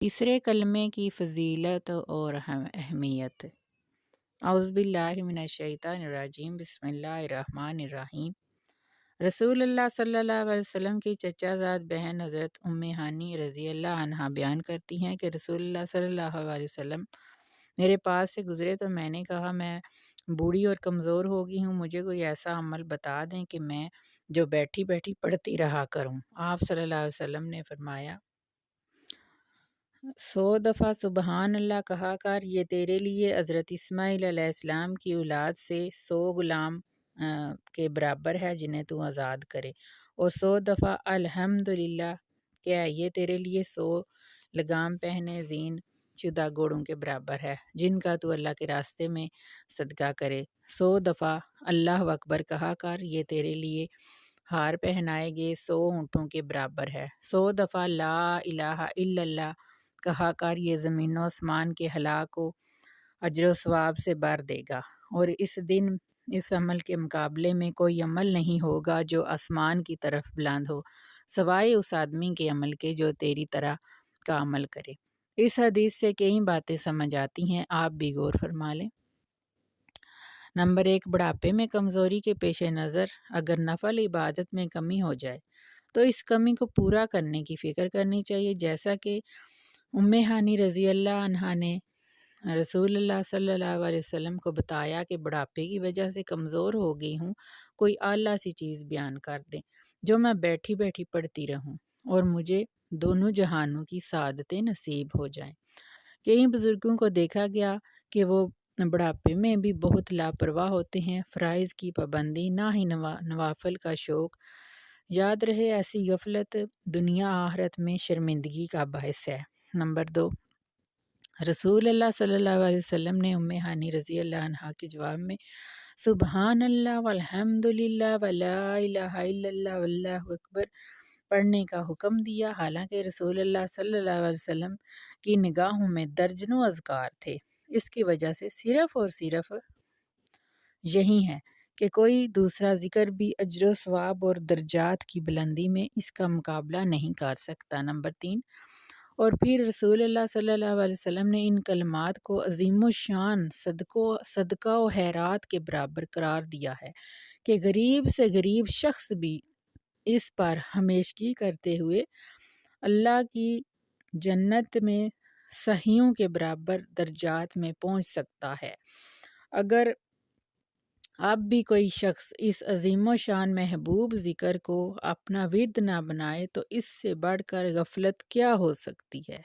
تیسرے کلمے کی فضیلت اور اہمیت۔ اعوذ باللہ من الشیطان الرجیم، بسم اللہ الرحمن الرحیم۔ رسول اللہ صلی اللہ علیہ وسلم کی چچا زاد بہن حضرت ام ہانی رضی اللہ عنہا بیان کرتی ہیں کہ رسول اللہ صلی اللہ علیہ وسلم میرے پاس سے گزرے تو میں نے کہا، میں بوڑھی اور کمزور ہو گئی ہوں، مجھے کوئی ایسا عمل بتا دیں کہ میں جو بیٹھی بیٹھی پڑھتی رہا کروں۔ آپ صلی اللہ علیہ وسلم نے فرمایا، 100 دفعہ سبحان اللہ کہا کر، یہ تیرے لیے حضرت اسماعیل علیہ السلام کی اولاد سے 100 غلام کے برابر ہے جنہیں تو آزاد کرے، اور 100 دفعہ الحمدللہ کیا یہ تیرے لیے 100 لگام پہنے زین شدہ گھوڑوں کے برابر ہے جن کا تو اللہ کے راستے میں صدقہ کرے۔ 100 دفعہ اللہ اکبر کہا کر، یہ تیرے لیے ہار پہنائے گئے 100 اونٹوں کے برابر ہے۔ 100 دفعہ لا الہ الا اللہ کہا کر، یہ زمین و آسمان کے ہلاک کو اجر و ثواب سے بھر دے گا، اور اس دن اس عمل کے مقابلے میں کوئی عمل نہیں ہوگا جو آسمان کی طرف بلند ہو سوائے اس آدمی کے عمل کے جو تیری طرح کا عمل کرے۔ اس حدیث سے کئی باتیں سمجھ آتی ہیں، آپ بھی غور فرما لیں۔ نمبر 1، بڑھاپے میں کمزوری کے پیش نظر اگر نفل عبادت میں کمی ہو جائے تو اس کمی کو پورا کرنے کی فکر کرنی چاہیے، جیسا کہ ام ہانی رضی اللہ عنہا نے رسول اللہ صلی اللہ علیہ وسلم کو بتایا کہ بڑھاپے کی وجہ سے کمزور ہو گئی ہوں، کوئی اعلیٰ سی چیز بیان کر دیں جو میں بیٹھی بیٹھی پڑھتی رہوں اور مجھے دونوں جہانوں کی سعادتیں نصیب ہو جائیں۔ کئی بزرگوں کو دیکھا گیا کہ وہ بڑھاپے میں بھی بہت لاپرواہ ہوتے ہیں، فرائض کی پابندی نہ ہی نوافل کا شوق۔ یاد رہے، ایسی غفلت دنیا آخرت میں شرمندگی کا باعث ہے۔ نمبر 2، رسول اللہ صلی اللہ علیہ وسلم نے ام ہانی رضی اللہ عنہا کے جواب میں سبحان اللہ والحمد للہ ولا الہ الا اللہ واللہ اکبر پڑھنے کا حکم دیا، حالانکہ رسول اللہ صلی اللہ علیہ وسلم کی نگاہوں میں درجنوں اذکار تھے۔ اس کی وجہ سے صرف اور صرف یہی ہے کہ کوئی دوسرا ذکر بھی اجر و ثواب اور درجات کی بلندی میں اس کا مقابلہ نہیں کر سکتا۔ نمبر 3، اور پھر رسول اللہ صلی اللہ علیہ وسلم نے ان کلمات کو عظیم الشان صدقہ و خیرات کے برابر قرار دیا ہے کہ غریب سے غریب شخص بھی اس پر ہمیشگی کرتے ہوئے اللہ کی جنت میں صحیحوں کے برابر درجات میں پہنچ سکتا ہے۔ اگر اب بھی کوئی شخص اس عظیم و شان محبوب ذکر کو اپنا ورد نہ بنائے تو اس سے بڑھ کر غفلت کیا ہو سکتی ہے۔